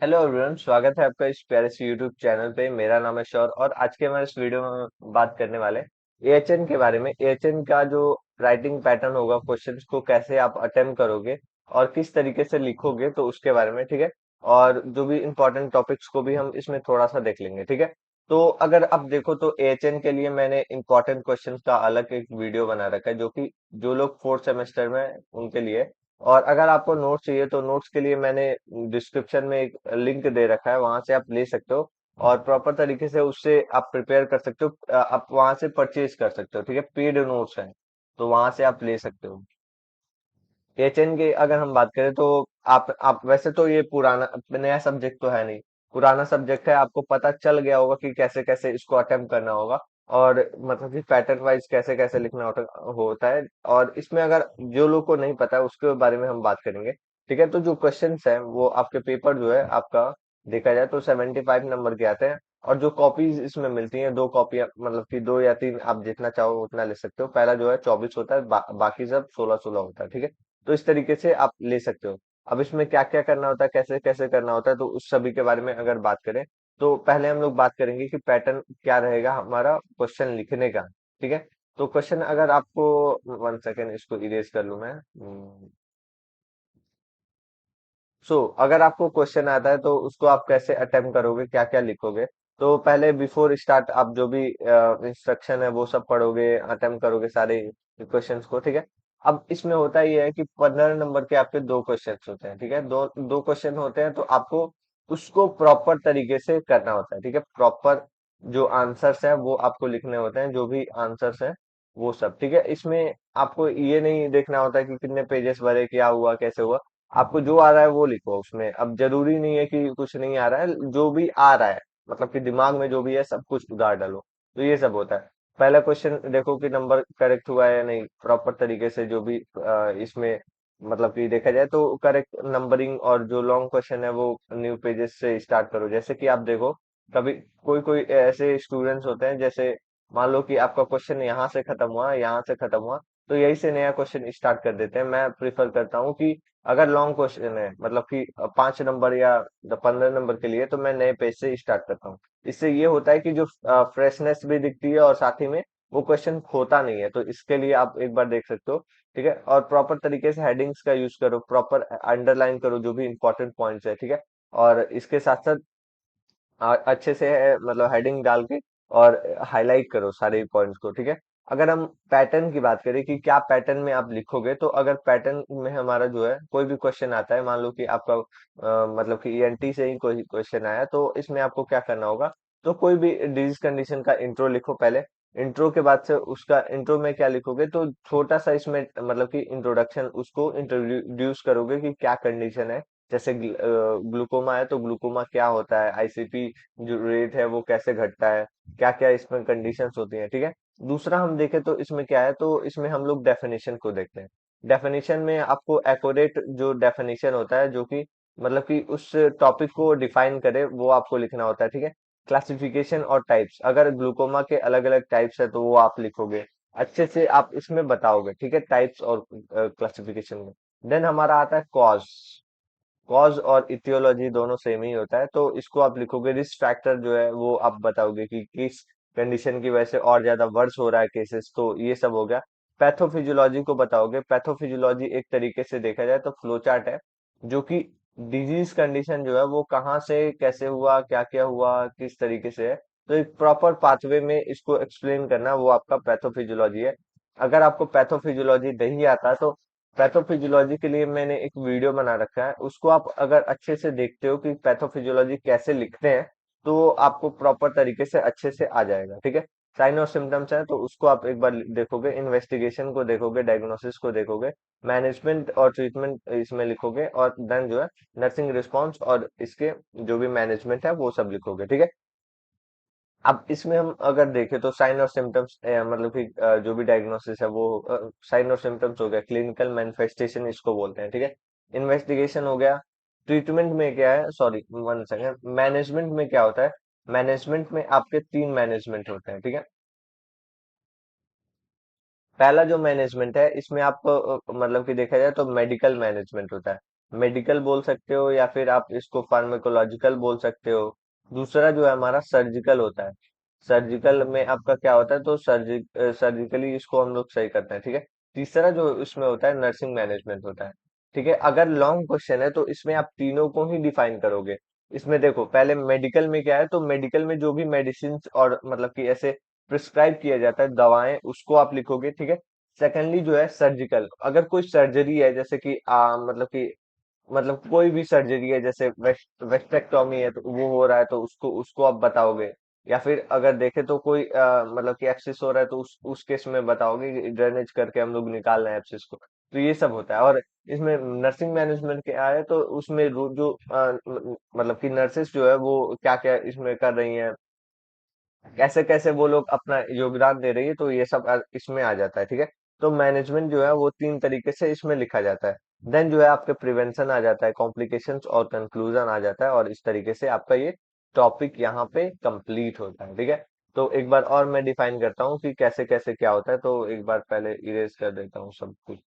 Hello everyone, स्वागत है आपका इस प्यारे से यूट्यूब चैनल पे। मेरा नाम है शौर और आज के हमारे इस वीडियो में बात करने वाले एएचएन के बारे में। एएचएन का जो राइटिंग पैटर्न होगा, क्वेश्चंस को कैसे आप अटेम्प्ट करोगे और किस तरीके से लिखोगे, तो उसके बारे में, ठीक है। और जो भी इंपॉर्टेंट टॉपिक्स को भी हम इसमें थोड़ा सा देख लेंगे, ठीक है। तो अगर आप देखो तो एएचएन के लिए मैंने इंपॉर्टेंट क्वेश्चंस का अलग एक वीडियो बना रखा है, जो कि जो लोग फोर्थ सेमेस्टर में उनके लिए। और अगर आपको नोट्स चाहिए तो नोट्स के लिए मैंने डिस्क्रिप्शन में एक लिंक दे रखा है, वहां से आप ले सकते हो और प्रॉपर तरीके से उससे आप प्रिपेयर कर सकते हो। आप वहां से परचेज कर सकते हो, ठीक है। पेड नोट्स हैं तो वहां से आप ले सकते हो। एचएन की अगर हम बात करें तो आप वैसे तो ये पुराना नया सब्जेक्ट तो है नहीं, पुराना सब्जेक्ट है। आपको पता चल गया होगा कि कैसे कैसे इसको अटेम्प्ट करना होगा और मतलब कि पैटर्न वाइज कैसे कैसे लिखना होता है। और इसमें अगर जो लोग को नहीं पता है उसके बारे में हम बात करेंगे, ठीक है। तो जो क्वेश्चंस है वो आपके पेपर जो है आपका देखा जाए तो 75 नंबर के आते हैं। और जो कॉपीज इसमें मिलती हैं, दो कॉपियां, मतलब कि दो या तीन, आप जितना चाहो उतना ले सकते हो। पहला जो है 24 होता है, बाकी सब 16 16 होता है, ठीक है। तो इस तरीके से आप ले सकते हो। अब इसमें क्या क्या करना होता है, कैसे कैसे करना होता है, तो उस सभी के बारे में अगर बात करें तो पहले हम लोग बात करेंगे कि पैटर्न क्या रहेगा हमारा क्वेश्चन लिखने का, ठीक है। तो क्वेश्चन अगर आपको, वन सेकेंड इसको इरेज कर लूं मैं। अगर आपको क्वेश्चन आता है तो उसको आप कैसे अटेम्प्ट करोगे, क्या क्या लिखोगे। तो पहले बिफोर स्टार्ट आप जो भी इंस्ट्रक्शन है वो सब पढ़ोगे, अटेम्प्ट करोगे सारे क्वेश्चंस को, ठीक है। अब इसमें होता ये है कि 15 नंबर के आपके दो क्वेश्चंस होते हैं, ठीक है। दो दो क्वेश्चन होते हैं तो आपको उसको प्रॉपर तरीके से करना होता है, ठीक है। प्रॉपर जो आंसर्स है वो आपको लिखने होते हैं, जो भी आंसर्स है वो सब, ठीक है। इसमें आपको ये नहीं देखना होता है कि कितने पेजेस भरे, क्या हुआ, कैसे हुआ। आपको जो आ रहा है वो लिखो उसमें। अब जरूरी नहीं है कि कुछ नहीं आ रहा है, जो भी आ रहा है मतलब कि दिमाग में जो भी है सब कुछ उतार डालो। तो ये सब होता है। पहला क्वेश्चन देखो कि नंबर करेक्ट हुआ है या नहीं, प्रॉपर तरीके से जो भी इसमें मतलब कि देखा जाए तो करेक्ट नंबरिंग। और जो लॉन्ग क्वेश्चन है वो न्यू पेजेस से स्टार्ट करो। जैसे कि आप देखो, कभी कोई कोई ऐसे स्टूडेंट्स होते हैं, जैसे मान लो कि आपका क्वेश्चन यहाँ से खत्म हुआ, यहाँ से खत्म हुआ, तो यही से नया क्वेश्चन स्टार्ट कर देते हैं। मैं प्रिफर करता हूँ कि अगर लॉन्ग क्वेश्चन है, मतलब कि 5 नंबर या 15 नंबर के लिए, तो मैं नए पेज से स्टार्ट करता हूँ। इससे ये होता है कि जो फ्रेशनेस भी दिखती है और साथ ही में वो क्वेश्चन खोता नहीं है। तो इसके लिए आप एक बार देख सकते हो, ठीक है। और प्रॉपर तरीके से हेडिंग्स का यूज करो, प्रॉपर अंडरलाइन करो जो भी इंपॉर्टेंट पॉइंट्स है, ठीक है। और इसके साथ साथ अच्छे से मतलब हेडिंग डाल के और हाईलाइट करो सारे पॉइंट्स को, ठीक है। अगर हम पैटर्न की बात करें कि क्या पैटर्न में आप लिखोगे, तो अगर पैटर्न में हमारा जो है कोई भी क्वेश्चन आता है, मान लो कि आपका मतलब कि ईएनटी से ही कोई क्वेश्चन आया, तो इसमें आपको क्या करना होगा। तो कोई भी डिजीज कंडीशन का इंट्रो लिखो पहले। इंट्रो के बाद से उसका इंट्रो में क्या लिखोगे, तो छोटा सा इसमें मतलब कि इंट्रोडक्शन, उसको इंट्रोड्यूस करोगे कि क्या कंडीशन है। जैसे ग्लूकोमा है तो ग्लूकोमा क्या होता है, आईसीपी जो रेट है वो कैसे घटता है, क्या क्या इसमें कंडीशंस होती हैं, ठीक है। दूसरा हम देखें तो इसमें क्या है, तो इसमें हम लोग डेफिनेशन को देखते हैं। डेफिनेशन में आपको एक्यूरेट जो डेफिनेशन होता है, जो कि मतलब कि उस टॉपिक को डिफाइन करे, वो आपको लिखना होता है, ठीक है। क्लासिफिकेशन और टाइप्स, अगर ग्लूकोमा के अलग अलग टाइप्स है तो वो आप लिखोगे, अच्छे से आप इसमें बताओगे, ठीक है, टाइप्स और क्लासिफिकेशन में। देन हमारा आता है कॉज। कॉज और इथियोलॉजी दोनों सेम ही होता है, तो इसको आप लिखोगे। रिस्क फैक्टर जो है वो आप बताओगे कि किस कंडीशन की वजह से और ज्यादा वर्स हो रहा है केसेस, तो ये सब हो गया। पैथोफिजियोलॉजी को बताओगे। पैथोफिजियोलॉजी एक तरीके से देखा जाए तो फ्लो चार्ट है, जो कि डिजीज कंडीशन जो है वो कहाँ से कैसे हुआ, क्या क्या हुआ, किस तरीके से है, तो एक प्रॉपर पाथवे में इसको एक्सप्लेन करना, वो आपका पैथोफिजियोलॉजी है। अगर आपको पैथोफिजियोलॉजी नहीं आता तो पैथोफिजियोलॉजी के लिए मैंने एक वीडियो बना रखा है, उसको आप अगर अच्छे से देखते हो कि पैथोफिजियोलॉजी कैसे लिखते हैं, तो आपको प्रॉपर तरीके से अच्छे से आ जाएगा, ठीक है। साइन और सिम्टम्स है तो उसको आप एक बार देखोगे, इन्वेस्टिगेशन को देखोगे, डायग्नोसिस को देखोगे, मैनेजमेंट और ट्रीटमेंट इसमें लिखोगे, और देन जो है नर्सिंग रिस्पॉन्स और इसके जो भी मैनेजमेंट है वो सब लिखोगे, ठीक है। अब इसमें हम अगर देखें तो साइन और सिम्टम्स, मतलब कि जो भी डायग्नोसिस है वो साइन और सिम्टम्स हो गया, क्लिनिकल मैनिफेस्टेशन इसको बोलते हैं, ठीक है। इन्वेस्टिगेशन हो गया। ट्रीटमेंट में क्या है, सॉरी वन सेकेंड, मैनेजमेंट में क्या होता है। मैनेजमेंट में आपके तीन मैनेजमेंट होते हैं, ठीक है। पहला जो मैनेजमेंट है इसमें आप मतलब कि देखा जाए तो मेडिकल मैनेजमेंट होता है। मेडिकल बोल सकते हो या फिर आप इसको फार्माकोलॉजिकल बोल सकते हो। दूसरा जो है हमारा सर्जिकल होता है। सर्जिकल में आपका क्या होता है, तो सर्जिकली इसको हम लोग सही करते हैं, ठीक है। तीसरा जो इसमें होता है नर्सिंग मैनेजमेंट होता है, ठीक है। अगर लॉन्ग क्वेश्चन है तो इसमें आप तीनों को ही डिफाइन करोगे। इसमें देखो पहले मेडिकल में क्या है, तो मेडिकल में जो भी मेडिसिन और मतलब कि ऐसे प्रिस्क्राइब किया जाता है दवाएं, उसको आप लिखोगे, ठीक है। सेकेंडली जो है सर्जिकल, अगर कोई सर्जरी है जैसे कि मतलब कोई भी सर्जरी है, जैसे वेस्टेक्टॉमी है तो वो हो रहा है तो उसको उसको आप बताओगे। या फिर अगर देखें तो कोई मतलब कि एप्सिस हो रहा है तो उस केस में बताओगे कि ड्रेनेज करके हम लोग निकाल रहे हैं एप्सिस को। तो ये सब होता है। और इसमें नर्सिंग मैनेजमेंट क्या है, तो उसमें जो मतलब कि नर्सेस जो है वो क्या क्या इसमें कर रही हैं, कैसे कैसे वो लोग अपना योगदान दे रही है, तो ये सब इसमें आ जाता है, ठीक है। तो मैनेजमेंट जो है वो तीन तरीके से इसमें लिखा जाता है। देन जो है आपके प्रिवेंशन आ जाता है, कॉम्प्लिकेशंस और कंक्लूजन आ जाता है, और इस तरीके से आपका ये टॉपिक यहाँ पे कंप्लीट होता है, ठीक है। तो एक बार और मैं डिफाइन करता हूँ कि कैसे कैसे क्या होता है, तो एक बार पहले इरेज कर देता हूँ सब कुछ।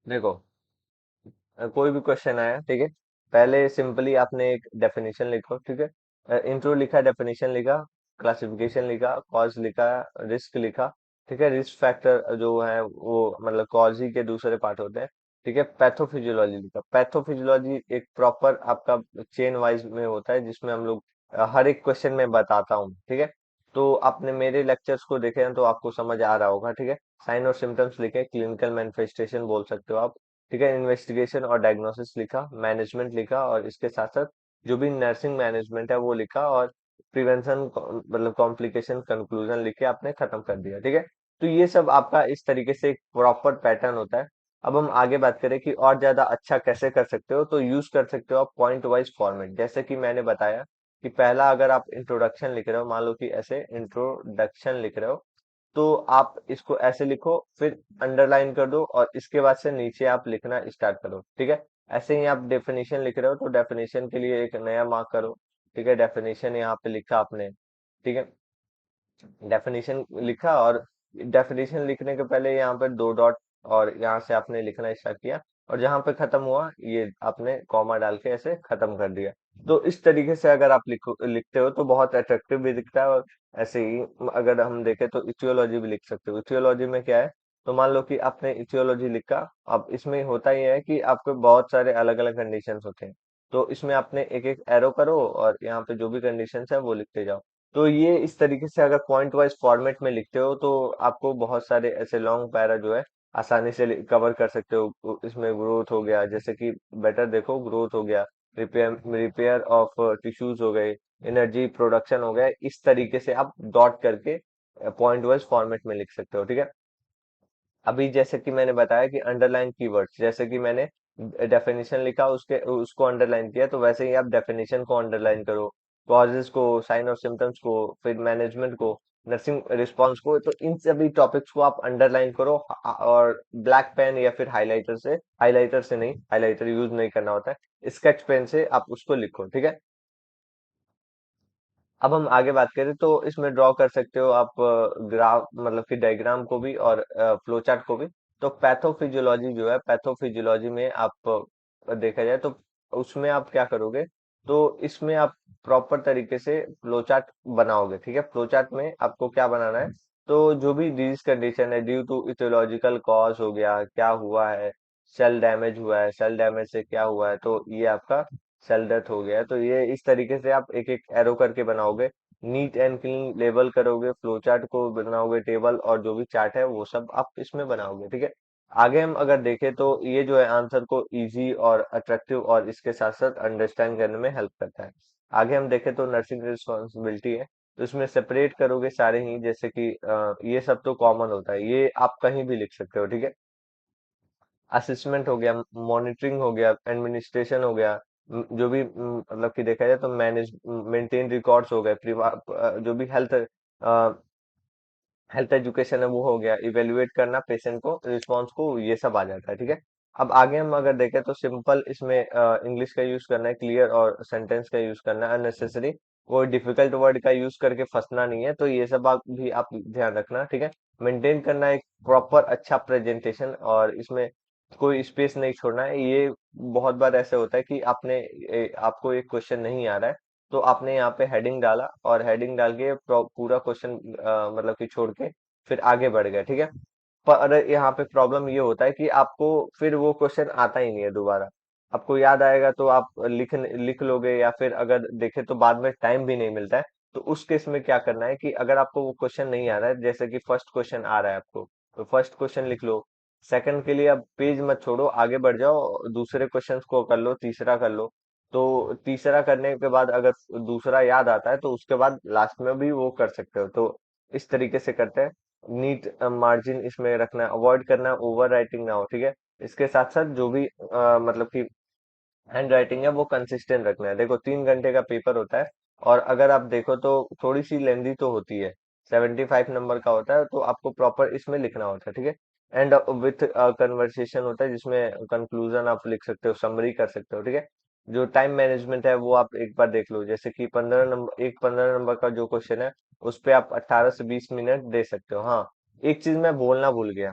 देखो कोई भी क्वेश्चन आया, ठीक है, पहले सिंपली आपने एक डेफिनेशन लिखो, ठीक है। इंट्रो लिखा, डेफिनेशन लिखा, क्लासिफिकेशन लिखा, कॉज लिखा, रिस्क लिखा, ठीक है। रिस्क फैक्टर जो है वो मतलब कॉज ही के दूसरे पार्ट होते हैं, ठीक है। पैथोफिजियोलॉजी लिखा, पैथोफिजियोलॉजी एक प्रॉपर आपका चेन वाइज में होता है, जिसमें हम लोग हर एक क्वेश्चन में बताता हूँ, ठीक है। तो आपने मेरे लेक्चर्स को देखे हैं तो आपको समझ आ रहा होगा, ठीक है। साइन और सिम्टम्स लिखे, क्लिनिकल मैनिफेस्टेशन बोल सकते हो आप, ठीक है। इन्वेस्टिगेशन और डायग्नोसिस लिखा, मैनेजमेंट लिखा, और इसके साथ साथ जो भी नर्सिंग मैनेजमेंट है वो लिखा, और प्रिवेंशन मतलब कॉम्प्लिकेशन कंक्लूजन लिख के आपने खत्म कर दिया, ठीक है। तो ये सब आपका इस तरीके से एक प्रॉपर पैटर्न होता है। अब हम आगे बात करें कि और ज्यादा अच्छा कैसे कर सकते हो, तो यूज कर सकते हो आप पॉइंट वाइज फॉर्मेट, जैसे कि मैंने बताया कि पहला अगर आप इंट्रोडक्शन लिख रहे हो, मान लो कि ऐसे इंट्रोडक्शन लिख रहे हो, तो आप इसको ऐसे लिखो, फिर अंडरलाइन कर दो, और इसके बाद से नीचे आप लिखना स्टार्ट करो, ठीक है। ऐसे ही आप डेफिनेशन लिख रहे हो तो डेफिनेशन के लिए एक नया मार्क करो, ठीक है। डेफिनेशन यहाँ पे लिखा आपने, ठीक है। डेफिनेशन लिखा, और डेफिनेशन लिखने के पहले यहाँ पे दो डॉट, और यहाँ से आपने लिखना स्टार्ट किया, और जहाँ पे खत्म हुआ ये आपने कॉमा डाल के ऐसे खत्म कर दिया। तो इस तरीके से अगर आप लिखते हो तो बहुत अट्रैक्टिव भी दिखता है। और ऐसे ही अगर हम देखें तो इथियोलॉजी भी लिख सकते हो। इथियोलॉजी में क्या है, तो मान लो कि आपने इथियोलॉजी लिखा, अब इसमें होता ही है कि आपके बहुत सारे अलग अलग कंडीशंस होते हैं, तो इसमें आपने एक एक एरो करो और यहाँ पे जो भी कंडीशंस है वो लिखते जाओ। तो ये इस तरीके से अगर पॉइंट वाइज फॉर्मेट में लिखते हो तो आपको बहुत सारे ऐसे लॉन्ग पैरा जो है आसानी से कवर कर सकते हो। इसमें ग्रोथ हो गया, जैसे कि बेटर देखो, ग्रोथ हो गया, रिपेयर रिपेयर ऑफ टिश्यूज हो गए, एनर्जी प्रोडक्शन हो गया, इस तरीके से आप डॉट करके पॉइंट वाइज फॉर्मेट में लिख सकते हो, ठीक है। अभी जैसे कि मैंने बताया कि अंडरलाइन कीवर्ड्स, जैसे कि मैंने डेफिनेशन लिखा उसके उसको अंडरलाइन किया, तो वैसे ही आप डेफिनेशन को अंडरलाइन करो, कॉजेस को, साइन और सिम्टम्स को, फिर मैनेजमेंट को, नर्सिंग रिस्पांस को, तो इन सभी टॉपिक्स को आप अंडरलाइन करो। और ब्लैक पेन या फिर हाइलाइटर से नहीं, हाइलाइटर यूज नहीं करना होता है, स्केच पेन से आप उसको लिखो, ठीक है। अब हम आगे बात करें तो इसमें ड्रॉ कर सकते हो आप ग्राफ, मतलब कि डायग्राम को भी और फ्लो चार्ट को भी। तो पैथोफिजियोलॉजी जो है, पैथोफिजियोलॉजी में आप देखा जाए तो उसमें आप क्या करोगे, तो इसमें आप प्रॉपर तरीके से फ्लो चार्ट बनाओगे, ठीक है। फ्लो चार्ट में आपको क्या बनाना है, तो जो भी डिजीज कंडीशन है ड्यू टू इथियोलॉजिकल कॉज हो गया, क्या हुआ है, सेल डैमेज हुआ है, सेल डैमेज से क्या हुआ है, तो ये आपका सेल डेथ हो गया है, तो ये इस तरीके से आप एक एक एरो करके बनाओगे। नीट एंड क्लीन लेबल करोगे, फ्लो चार्ट को बनाओगे, टेबल और जो भी चार्ट है वो सब आप इसमें बनाओगे, ठीक है। आगे हम अगर देखें तो ये जो है आंसर को इजी और अट्रैक्टिव और इसके साथ साथ अंडरस्टैंड करने में हेल्प करता है। आगे हम देखें तो नर्सिंग रिस्पॉन्सिबिलिटी है, तो इसमें सेपरेट करोगे सारे ही, जैसे कि ये सब तो कॉमन होता है, ये आप कहीं भी लिख सकते हो, ठीक है। असेसमेंट हो गया, मॉनिटरिंग हो गया, एडमिनिस्ट्रेशन हो गया, जो भी मतलब कि देखा जाए तो मैनेज मेंटेन रिकॉर्ड्स हो गए, जो भी हेल्थ एजुकेशन है वो हो गया, इवेल्युएट करना पेशेंट को, रिस्पॉन्स को, ये सब आ जाता है, ठीक है। अब आगे हम अगर देखें तो सिंपल इसमें इंग्लिश का यूज करना है, क्लियर और सेंटेंस का यूज करना है, अननेसेसरी कोई डिफिकल्ट वर्ड का यूज करके फंसना नहीं है, तो ये सब आप ध्यान रखना, ठीक है। मेंटेन करना एक प्रॉपर अच्छा प्रेजेंटेशन, और इसमें कोई स्पेस नहीं छोड़ना है। ये बहुत बार ऐसे होता है कि आपको एक क्वेश्चन नहीं आ रहा है, तो आपने यहाँ पे हेडिंग डाला और हेडिंग डाल के पूरा क्वेश्चन मतलब कि छोड़ के फिर आगे बढ़ गए, ठीक है। पर यहाँ पे प्रॉब्लम ये होता है कि आपको फिर वो क्वेश्चन आता ही नहीं है दोबारा। आपको याद आएगा तो आप लिख लोगे, या फिर अगर देखे तो बाद में टाइम भी नहीं मिलता है। तो उस केस में क्या करना है कि अगर आपको वो क्वेश्चन नहीं आ रहा है, जैसे कि फर्स्ट क्वेश्चन आ रहा है आपको, तो फर्स्ट क्वेश्चन लिख लो। सेकंड के लिए अब पेज मत छोड़ो, आगे बढ़ जाओ, दूसरे क्वेश्चन को कर लो, तीसरा कर लो। तो तीसरा करने के बाद अगर दूसरा याद आता है तो उसके बाद लास्ट में भी वो कर सकते हो। तो इस तरीके से करते हैं। नीट मार्जिन इसमें रखना है, अवॉइड करना है ओवर राइटिंग ना हो, ठीक है। इसके साथ साथ जो भी मतलब कि हैंड राइटिंग है वो कंसिस्टेंट रखना है। देखो 3 घंटे का पेपर होता है, और अगर आप देखो तो थोड़ी सी लेंदी तो होती है, 75 नंबर का होता है, तो आपको प्रॉपर इसमें लिखना होता है, ठीक है। एंड विथ कन्वर्सेशन होता है, जिसमें कंक्लूजन आप लिख सकते हो, समरी कर सकते हो, ठीक है। जो टाइम मैनेजमेंट है वो आप एक बार देख लो, जैसे कि 15 नंबर, एक 15 नंबर का जो क्वेश्चन है उस पे आप 18 से 20 मिनट दे सकते हो। हाँ, एक चीज मैं बोलना भूल गया,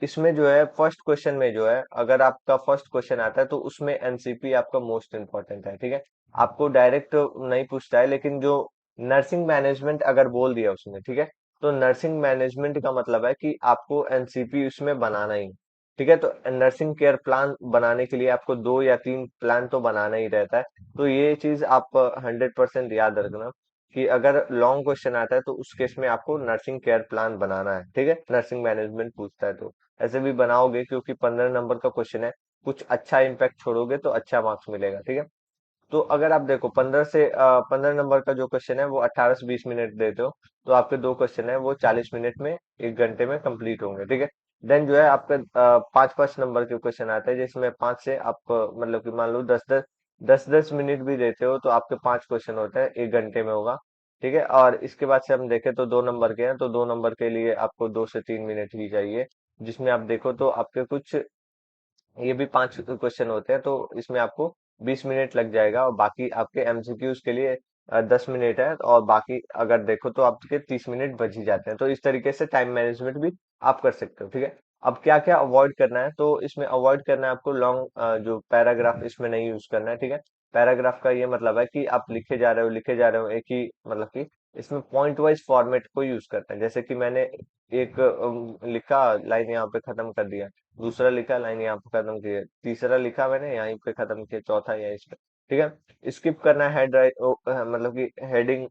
इसमें जो है फर्स्ट क्वेश्चन में जो है, अगर आपका फर्स्ट क्वेश्चन आता है तो उसमें एनसीपी आपका मोस्ट इंपॉर्टेंट है, ठीक है। आपको डायरेक्ट नहीं पूछता है, लेकिन जो नर्सिंग मैनेजमेंट अगर बोल दिया उसने, ठीक है, तो नर्सिंग मैनेजमेंट का मतलब है कि आपको एनसीपी उसमें बनाना ही, ठीक है। तो नर्सिंग केयर प्लान बनाने के लिए आपको 2 या 3 प्लान तो बनाना ही रहता है। तो ये चीज आप 100% याद रखना कि अगर लॉन्ग क्वेश्चन आता है तो उस केस में आपको नर्सिंग केयर प्लान बनाना है, ठीक है, नर्सिंग मैनेजमेंट पूछता है तो ऐसे भी बनाओगे, क्योंकि 15 नंबर का क्वेश्चन है, कुछ अच्छा इम्पैक्ट छोड़ोगे तो अच्छा मार्क्स मिलेगा, ठीक है। तो अगर आप देखो 15 नंबर का जो क्वेश्चन है वो 18 से 20 मिनट देते हो, तो आपके दो क्वेश्चन है वो 40 मिनट में, 1 घंटे में कंप्लीट होंगे, ठीक है। देन जो है आपका 5-5 नंबर के क्वेश्चन आते हैं, जिसमें 5 से आप मतलब कि मान लो 10-10 मिनट भी देते हो, तो आपके 5 क्वेश्चन होते हैं, 1 घंटे में होगा, ठीक है। और इसके बाद से हम देखें तो 2 नंबर के हैं, तो 2 नंबर के लिए आपको 2 से 3 मिनट ही चाहिए, जिसमें आप देखो तो आपके कुछ ये भी 5 क्वेश्चन होते हैं, तो इसमें आपको 20 मिनट लग जाएगा, और बाकी आपके एमसीक्यूज के लिए 10 मिनट है, और बाकी अगर देखो तो आपके 30 मिनट बच ही जाते हैं। तो इस तरीके से टाइम मैनेजमेंट भी आप कर सकते हो, ठीक है। अब क्या क्या अवॉइड करना है, तो इसमें अवॉइड करना है आपको लॉन्ग जो पैराग्राफ इसमें नहीं यूज करना है, ठीक है। पैराग्राफ का ये मतलब है कि आप लिखे जा रहे हो एक ही, मतलब कि इसमें पॉइंट वाइज फॉर्मेट को यूज करना है। जैसे कि मैंने एक लिखा, लाइन यहाँ पे खत्म कर दिया, दूसरा लिखा, लाइन यहाँ पे खत्म की है, तीसरा लिखा मैंने यहीं पे खत्म किया, चौथा यहीं पे, ठीक है। स्किप करना है मतलब कि हेडिंग,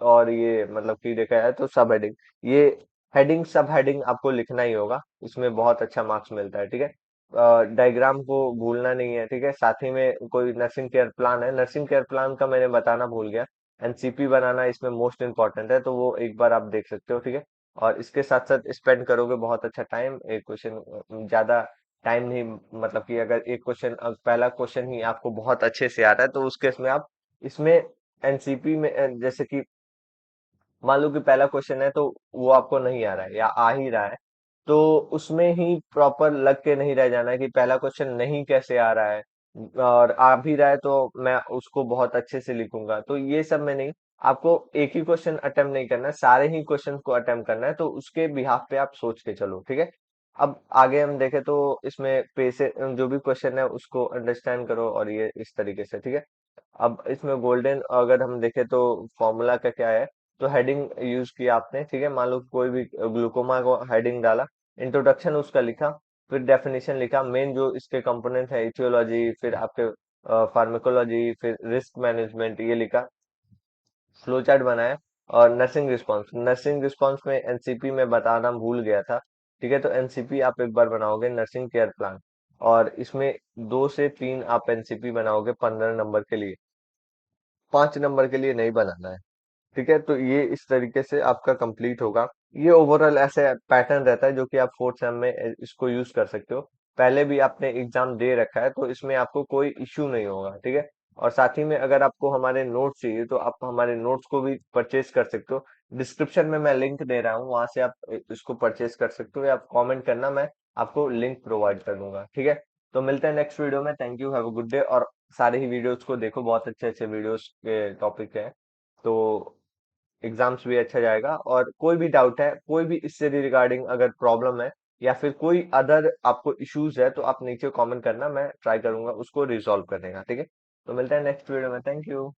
और ये मतलब कि देखा जाए तो सब हेडिंग, ये हेडिंग सब हेडिंग आपको लिखना ही होगा, इसमें बहुत अच्छा मार्क्स मिलता है, ठीक है। डायग्राम को भूलना नहीं है, ठीक है। साथ ही में कोई नर्सिंग केयर प्लान है, नर्सिंग केयर प्लान का मैंने बताना भूल गया, एनसीपी बनाना इसमें मोस्ट इंपॉर्टेंट है, तो वो एक बार आप देख सकते हो, ठीक है। और इसके साथ साथ स्पेंड करोगे बहुत अच्छा टाइम, एक क्वेश्चन ज्यादा टाइम नहीं, मतलब कि अगर एक क्वेश्चन, पहला क्वेश्चन ही आपको बहुत अच्छे से आ रहा है, तो उस केस में आप इसमें एनसीपी में जैसे कि मान लो कि पहला क्वेश्चन है तो वो आपको नहीं आ रहा है या आ ही रहा है, तो उसमें ही प्रॉपर लग के नहीं रह जाना है कि पहला क्वेश्चन नहीं कैसे आ रहा है, और आ भी रहा है तो मैं उसको बहुत अच्छे से लिखूंगा, तो ये सब में नहीं। आपको एक ही क्वेश्चन अटेम्प्ट नहीं करना है, सारे ही क्वेश्चन को अटेम्प्ट करना है, तो उसके बिहाफ पे आप सोच के चलो, ठीक है। अब आगे हम देखें तो इसमें पेसे जो भी क्वेश्चन है उसको अंडरस्टैंड करो, और ये इस तरीके से, ठीक है। अब इसमें गोल्डन अगर हम देखें तो फॉर्मूला का क्या है, तो हेडिंग यूज किया आपने, ठीक है। मान लो कोई भी ग्लूकोमा को हेडिंग डाला, इंट्रोडक्शन उसका लिखा, फिर डेफिनेशन लिखा, मेन जो इसके कंपोनेंट है इथियोलॉजी, फिर आपके फार्माकोलॉजी, फिर रिस्क मैनेजमेंट ये लिखा, फ्लो चार्ट बनाया, और नर्सिंग रिस्पांस में एनसीपी में बताना भूल गया था, ठीक है। तो एनसीपी आप एक बार बनाओगे नर्सिंग केयर प्लान, और इसमें 2 से 3 आप एनसीपी बनाओगे 15 नंबर के लिए, 5 नंबर के लिए नहीं बनाना है, ठीक है। तो ये इस तरीके से आपका कंप्लीट होगा। ये ओवरऑल ऐसे पैटर्न रहता है जो कि आप फोर्थ सेम में इसको यूज कर सकते हो। पहले भी आपने एग्जाम दे रखा है, तो इसमें आपको कोई इश्यू नहीं होगा, ठीक है। और साथ ही में अगर आपको हमारे नोट्स चाहिए तो आप हमारे नोट्स को भी परचेज कर सकते हो। डिस्क्रिप्शन में मैं लिंक दे रहा हूँ, वहां से आप इसको परचेज कर सकते हो, या आप कमेंट करना, मैं आपको लिंक प्रोवाइड कर दूंगा, ठीक है। तो मिलते हैं नेक्स्ट वीडियो में। Thank you, have a good day, और सारे ही वीडियोस को देखो, बहुत अच्छे अच्छे वीडियोस के टॉपिक है। तो एग्जाम्स भी अच्छा जाएगा। और कोई भी डाउट है, कोई भी इससे रिगार्डिंग अगर प्रॉब्लम है या फिर कोई अदर आपको इश्यूज है, तो आप नीचे कमेंट करना, मैं ट्राई करूंगा उसको रिजॉल्व करने का। ठीक है, तो मिलते हैं नेक्स्ट वीडियो में। Thank you.